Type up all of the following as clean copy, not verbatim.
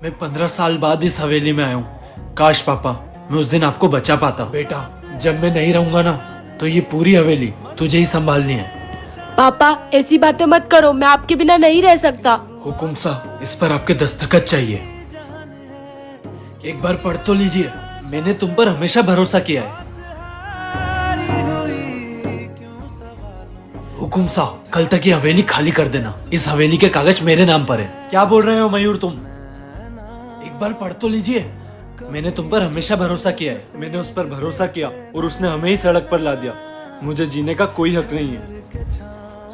मैं 15 साल बाद इस हवेली में आया हूँ। काश पापा मैं उस दिन आपको बचा पाता। बेटा जब मैं नहीं रहूंगा ना तो ये पूरी हवेली तुझे ही संभालनी है। पापा ऐसी बातें मत करो, मैं आपके बिना नहीं रह सकता। हुकुम सा इस पर आपके दस्तखत चाहिए। एक बार पढ़ तो लीजिए, मैंने तुम पर हमेशा भरोसा किया है। हुकुम सा कल तक ये हवेली खाली कर देना। इस हवेली के कागज मेरे नाम पर है। क्या बोल रहे हो मयूर तुम? एक बार पढ़ तो लीजिए। मैंने तुम पर हमेशा भरोसा किया है। मैंने उस पर भरोसा किया और उसने हमें ही सड़क पर ला दिया। मुझे जीने का कोई हक नहीं है।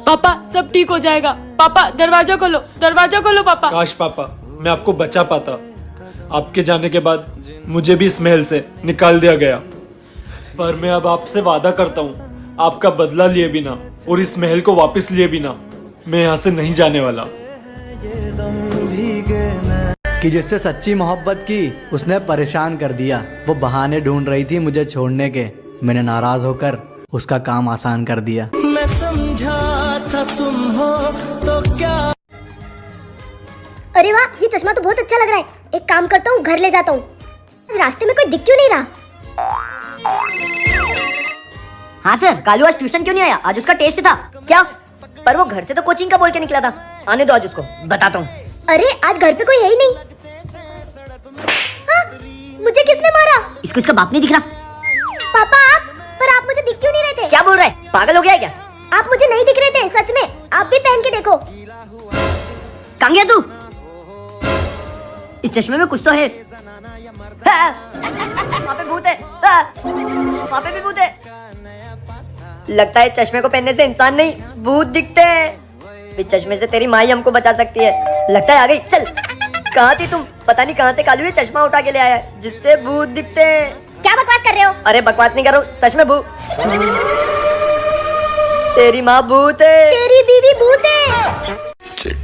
पापा सब ठीक हो जाएगा। पापा दरवाजा खोलो, दरवाजा खोलो पापा। काश पापा मैं आपको बचा पाता। आपके जाने के बाद मुझे भी इस महल से निकाल दिया गया, पर मैं अब आपसे वादा करता हूँ आपका बदला लिए बिना और इस महल को वापस लिए बिना मैं यहाँ से नहीं जाने वाला। कि जिससे सच्ची मोहब्बत की उसने परेशान कर दिया। वो बहाने ढूंढ रही थी मुझे छोड़ने के, मैंने नाराज होकर उसका काम आसान कर दिया। मैं समझा था तुम हो तो क्या। अरे वाह, ये चश्मा तो बहुत अच्छा लग रहा है। एक काम करता हूँ, घर ले जाता हूँ। रास्ते में कोई दिख क्यों नहीं रहा? हाँ सर, कालू आज ट्यूशन क्यों नहीं आया? आज उसका टेस्ट था क्या? पर वो घर से तो कोचिंग का बोल के निकला था। आने दो, आज उसको बताता हूँ। अरे आज घर पे कोई है ही नहीं। हाँ, मुझे किसने मारा? इसको इसका बाप नहीं दिख रहा। पापा आप, पर आप मुझे दिख क्यों नहीं रहे थे? क्या बोल रहा है, पागल हो गया है क्या? आप मुझे नहीं दिख रहे थे, सच में। आप भी पहन के देखो। कहाँ गया तू? इस चश्मे में कुछ तो है। हाँ, वहाँ पे भूत है। हाँ, वहाँ पे भी भूत है। लगता है चश्मे को पहनने से इंसान नहीं भूत दिखते हैं। इस चश्मे से तेरी माँ ही हमको बचा सकती है। लगता है आ गई। चल, कहाँ थी तुम? पता नहीं कहाँ से कालू ये चश्मा उठा के ले आया है जिससे भूत दिखते हैं। क्या बकवास कर रहे हो? अरे बकवास नहीं कर रहा हूँ, सच में भूत। तेरी माँ भूत है। तेरी बीवी भूत है।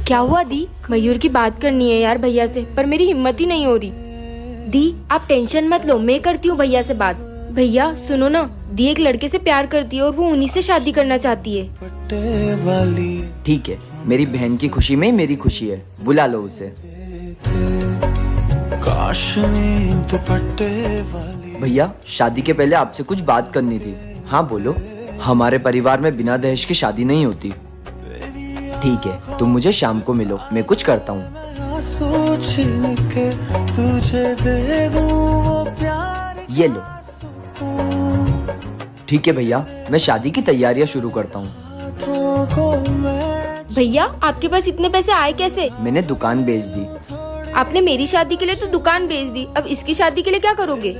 क्या हुआ दी? मयूर की बात करनी है यार भैया से, पर मेरी हिम्मत ही नहीं हो रही। दी आप टेंशन मत लो, मैं करती हूँ भैया से बात। भैया सुनो ना, दी एक लड़के से प्यार करती है और वो उन्हीं से शादी करना चाहती है। ठीक है, मेरी बहन की खुशी में मेरी खुशी है, बुला लो उसे। भैया शादी के पहले आपसे कुछ बात करनी थी। हाँ बोलो। हमारे परिवार में बिना दहेज की शादी नहीं होती। ठीक है, तुम मुझे शाम को मिलो, मैं कुछ करता हूँ। ये लो। ठीक है भैया, मैं शादी की तैयारियां शुरू करता हूँ। भैया आपके पास इतने पैसे आए कैसे? मैंने दुकान बेच दी। आपने मेरी शादी के लिए तो दुकान बेच दी, अब इसकी शादी के लिए क्या करोगे?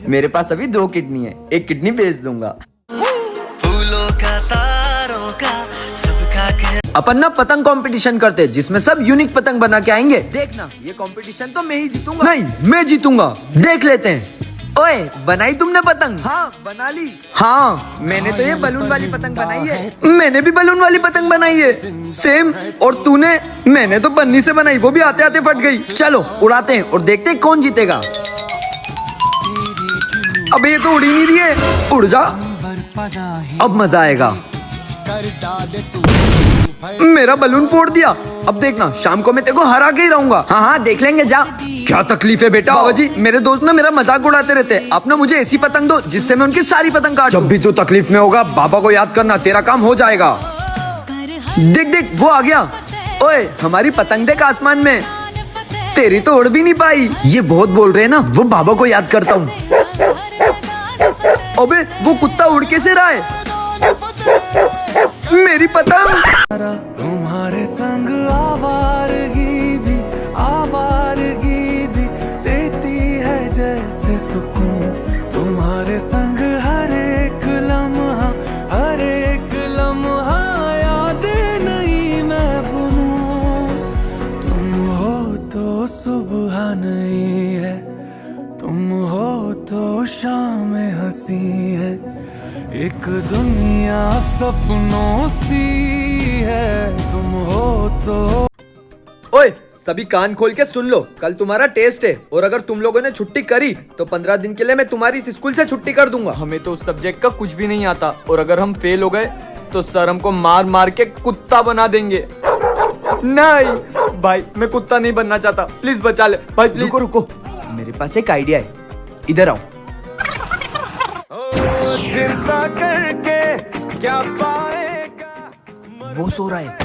मेरे पास अभी 2 किडनी है, एक किडनी बेच दूंगा। फूलों का तारों का सबका के अपन ना पतंग कंपटीशन करते हैं जिसमें सब यूनिक पतंग बना के आएंगे। देखना ये कंपटीशन तो मैं ही जीतूंगा। नहीं, मैं जीतूंगा। देख लेते हैं। ओए, बनाई तुमने पतंग? हाँ बना ली। हाँ, मैंने तो ये बलून वाली पतंग बनाई है। मैंने भी बलून वाली पतंग बनाई है, सेम। और तूने? मैंने तो पन्नी से बनाई, वो भी आते आते फट गई। चलो उड़ाते हैं और देखते हैं कौन जीतेगा। अबे ये तो उड़ ही नहीं रही है। उड़ जा, अब मजा आएगा। मेरा बलून फोड़ दिया। अब देखना, शाम को मैं तेरे को हरा के ही रहूंगा। हाँ हाँ देख लेंगे, जा। क्या तकलीफ है बेटा? बाबा जी, मेरे दोस्त ना मेरा मजाक उड़ाते रहते हैं। आप ना मुझे ऐसी पतंग दो जिससे मैं उनकी सारी पतंग काट। जब भी तू तकलीफ में होगा बाबा को याद करना, तेरा काम हो जाएगा। देख देख, वो आ गया। ओए, हमारी पतंग देख आसमान में। तेरी तो उड़ भी नहीं पाई। ये बहुत बोल रहे हैं ना, वो बाबा को याद करता हूँ। अबे वो कुत्ता उड़ कैसे रहा है? मेरी पतंग। तुम्हारे संग आवारगी भी देती है जैसे सुकून। तुम्हारे संग हर एक लम्हा याद नहीं मैं भूलूं। तुम हो तो सुबह नहीं है, तुम हो तो शाम हंसी है। एक दुनिया सपनों सी है, तुम हो तो। ओए सभी कान खोल के सुन लो, कल तुम्हारा टेस्ट है और अगर तुम लोगों ने छुट्टी करी तो 15 दिन के लिए मैं तुम्हारी इस स्कूल से छुट्टी कर दूंगा। हमें तो उस सब्जेक्ट का कुछ भी नहीं आता और अगर हम फेल हो गए तो सर हमको मार मार के कुत्ता बना देंगे। नहीं भाई, मैं कुत्ता नहीं बनना चाहता, प्लीज बचा ले भाई, प्लीज। रुको रुको, मेरे पास एक आइडिया है, इधर आओ। चिंता करके क्या पाएगा। वो सो रहा है,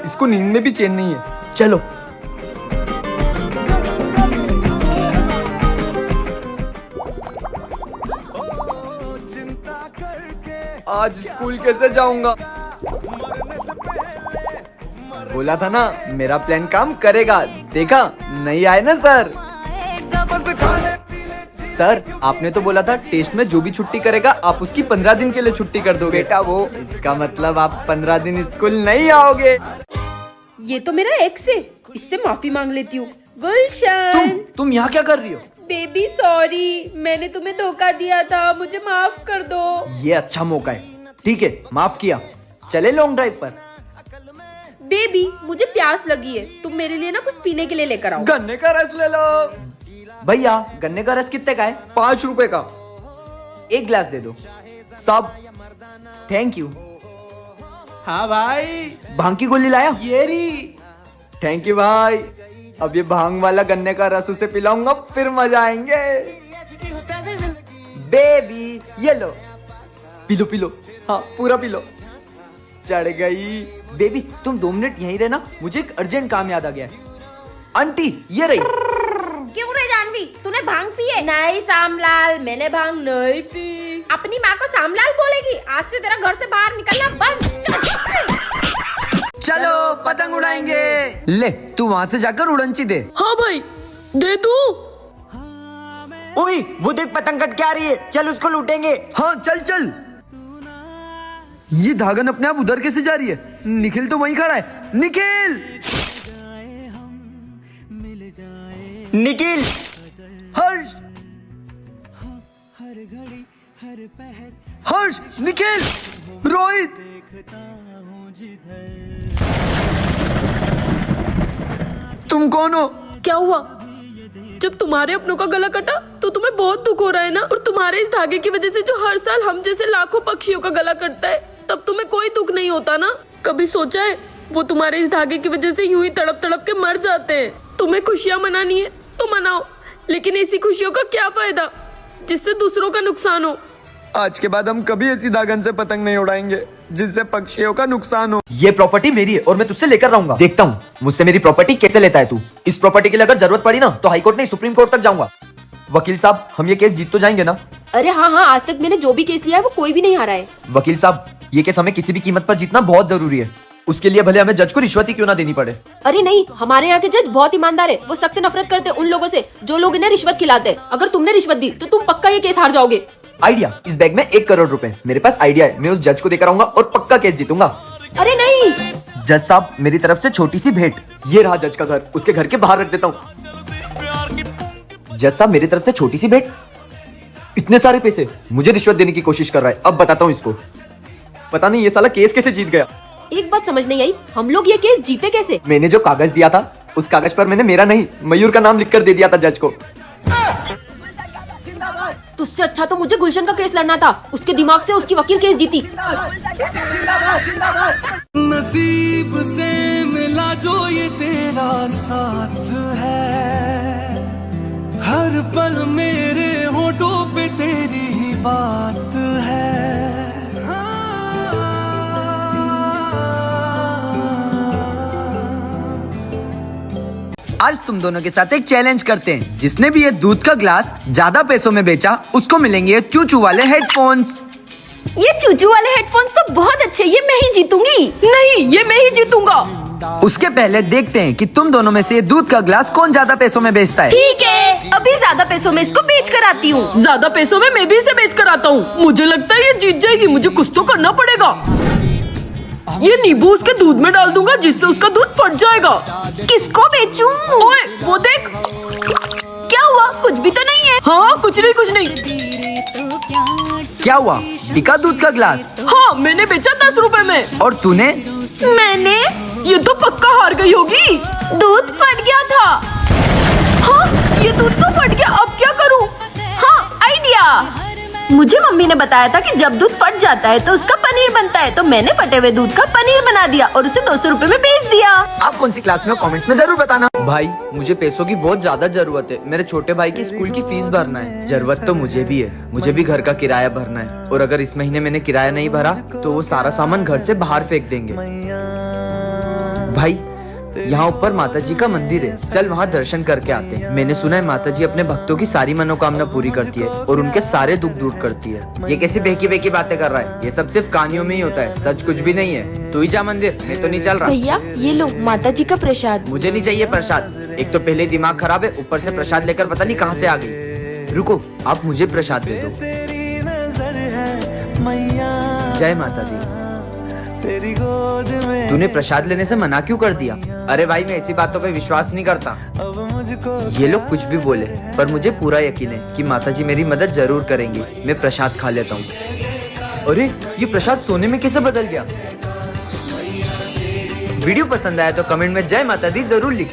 इसको नींद में भी चैन नहीं है, चलो। आज स्कूल कैसे जाऊंगा? बोला था ना मेरा प्लान काम करेगा, देखा नहीं आए ना सर। सर आपने तो बोला था टेस्ट में जो भी छुट्टी करेगा आप उसकी 15 दिन के लिए छुट्टी कर दोगे। बेटा वो इसका मतलब आप 15 दिन स्कूल नहीं आओगे। ये तो मेरा एक्स है, इससे माफी मांग लेती हूँ। गुलशन तुम यहाँ क्या कर रही हो? बेबी सॉरी, मैंने तुम्हें धोखा दिया था, मुझे माफ कर दो। ये अच्छा मौका है, ठीक है माफ किया, चले लॉन्ग ड्राइव पर। बेबी मुझे प्यास लगी है, तुम मेरे लिए ना कुछ पीने के लिए लेकर आओ। गन्ने का रस ले लो। भैया गन्ने का रस कितने का है? 5 रुपए का। 1 गिलास दे दो। सब थैंक यू। हाँ भाई, भांग की गोली लाया? ये री। थैंक यू भाई, अब ये भांग वाला गन्ने का रस उसे पिलाऊंगा, फिर मजा आएंगे। बेबी ये लो, पी लो पी लो, हाँ पूरा पी लो। चढ़ गई। बेबी तुम 2 मिनट यहीं रहना, मुझे एक अर्जेंट काम याद आ गया है। आंटी ये रही। क्यों रे जानवी, तूने भांग पी है? नहीं सामलाल, मैंने भांग नहीं पी। अपनी माँ को सामलाल बोलेगी? आज से तेरा घर से बाहर निकलना बंद। चलो पतंग उड़ाएंगे। ले तू वहाँ से जाकर उड़नची दे। हाँ भाई दे तू। ओए वो देख पतंग कट के आ रही है, चल उसको लूटेंगे। हाँ चल चल। ये धागन अपने आप उधर कैसे जा रही है? निखिल तो वहीं खड़ा है। निखिल निखिल हर्ष हर्ष निखिल रोहित। तुम कौन हो? क्या हुआ? जब तुम्हारे अपनों का गला कटा तो तुम्हें बहुत दुख हो रहा है ना, और तुम्हारे इस धागे की वजह से जो हर साल हम जैसे लाखों पक्षियों का गला कटता है, तब तुम्हें कोई दुख नहीं होता ना? कभी सोचा है वो तुम्हारे इस धागे की वजह से यूं ही तड़प तड़प के मर जाते हैं। तुम्हें खुशियां मनानी है तो मनाओ, लेकिन ऐसी खुशियों का क्या फायदा जिससे दूसरों का नुकसान हो। आज के बाद हम कभी ऐसी धागन से पतंग नहीं उड़ाएंगे जिससे पक्षियों का नुकसान हो। ये प्रॉपर्टी मेरी है और मैं तुझसे लेकर रहूंगा। देखता हूँ मुझसे मेरी प्रॉपर्टी कैसे लेता है तू। इस प्रॉपर्टी के लिए अगर जरूरत पड़ी ना तो हाई कोर्ट नहीं सुप्रीम कोर्ट तक जाऊंगा। वकील साहब हम ये केस जीत तो जाएंगे ना? अरे हाँ हाँ, आज तक मैंने जो भी केस लिया है वो कोई भी नहीं हारा है। वकील साहब ये केस हमें किसी भी कीमत पर जीतना बहुत जरूरी है, उसके लिए भले हमें जज को रिश्वत ही क्यों ना देनी पड़े। अरे नहीं, हमारे यहाँ के जज बहुत ईमानदार है, वो सख्त नफरत करते हैं उन लोगों से जो लोग इन्हें रिश्वत खिलाते हैं। अगर तुमने रिश्वत दी तो तुम पक्का ये केस हार जाओगे। आइडिया, इस बैग में 1 करोड़ रुपए मेरे पास आइडिया है, मैं उस जज को देकर आऊंगा और पक्का केस जीतूंगा। अरे नहीं जज साहब मेरी तरफ से छोटी सी भेंट, ये रहा जज का घर, उसके घर के बाहर रख देता हूँ। जज साहब मेरी तरफ से छोटी सी भेंट। इतने सारे पैसे, मुझे रिश्वत देने की कोशिश कर रहा है। अब बताता हूँ इसको, पता नहीं ये साला केस कैसे जीत गया। एक बात समझ नहीं आई, हम लोग ये केस जीते कैसे? मैंने जो कागज दिया था उस कागज पर मैंने मेरा नहीं मयूर का नाम लिखकर दे दिया था जज को। तुझसे अच्छा तो मुझे गुलशन का केस लड़ना था, उसके दिमाग से उसकी वकील केस जीती। नसीब से मिला जो ये तेरा साथ है, हर पल मेरे होठों पे तेरी ही बात है। आज तुम दोनों के साथ एक चैलेंज करते हैं। जिसने भी ये दूध का ग्लास ज्यादा पैसों में बेचा उसको मिलेंगे ये चूचू वाले हेडफोन्स। ये चूचू वाले हेडफोन्स तो बहुत अच्छे, ये मैं ही जीतूंगी। नहीं, ये मैं ही जीतूंगा। उसके पहले देखते हैं कि तुम दोनों में से ये दूध का ग्लास कौन ज्यादा पैसों में बेचता है। ठीक है, अभी ज्यादा पैसों में इसको बेच कर आती हूँ। ज्यादा पैसों में मैं भी इसे बेच कर आता हूँ। मुझे लगता है ये जीत जाएगी, मुझे कुछ तो करना पड़ेगा। ये नींबू उसके दूध में डाल दूंगा जिससे उसका दूध फट जाएगा। किसको बेचूं? ओए वो देख। क्या हुआ? कुछ भी तो नहीं है। हाँ कुछ नहीं कुछ नहीं। क्या हुआ? बिका दूध का ग्लास? हाँ मैंने बेचा 10 रुपए में। और तूने? मैंने? ये तो पक्का हार गई होगी। दूध फट गया था। हाँ ये दूध तो फट गया, अब क्या करूँ? हाँ आइडिया। मुझे मम्मी ने बताया था कि जब दूध फट जाता है तो उसका पनीर बनता है, तो मैंने फटे हुए दूध का पनीर बना दिया और उसे 200 रुपए में बेच दिया। आप कौन सी क्लास में हो कमेंट्स में जरूर बताना। भाई मुझे पैसों की बहुत ज्यादा जरूरत है, मेरे छोटे भाई की स्कूल की फीस भरना है। जरूरत तो मुझे भी है, मुझे भी घर का किराया भरना है, और अगर इस महीने मैंने किराया नहीं भरा तो वो सारा सामान घर से बाहर फेंक देंगे। भाई यहाँ ऊपर माता जी का मंदिर है, चल वहाँ दर्शन करके आते हैं। मैंने सुना है माता जी अपने भक्तों की सारी मनोकामना पूरी करती है और उनके सारे दुख दूर करती है। ये कैसी बेकी बेकी बातें कर रहा है, ये सब सिर्फ कहानियों में ही होता है, सच कुछ भी नहीं है। तू ही जा मंदिर, मैं तो नहीं चल रहा। भैया ये लो माता जी का प्रसाद। मुझे नहीं चाहिए प्रसाद, एक तो पहले दिमाग खराब है, ऊपर से प्रसाद लेकर पता नहीं कहाँ से आ गई। रुको, आप मुझे प्रसाद दे दो। जय माता दी। तेरी गोद में तूने प्रसाद लेने से मना क्यों कर दिया? अरे भाई मैं ऐसी बातों पे विश्वास नहीं करता। अब मुझको ये लोग कुछ भी बोले, पर मुझे पूरा यकीन है कि माता जी मेरी मदद जरूर करेंगी। मैं प्रसाद खा लेता हूँ। अरे ये प्रसाद सोने में कैसे बदल गया? वीडियो पसंद आया तो कमेंट में जय माता दी जरूर लिखें।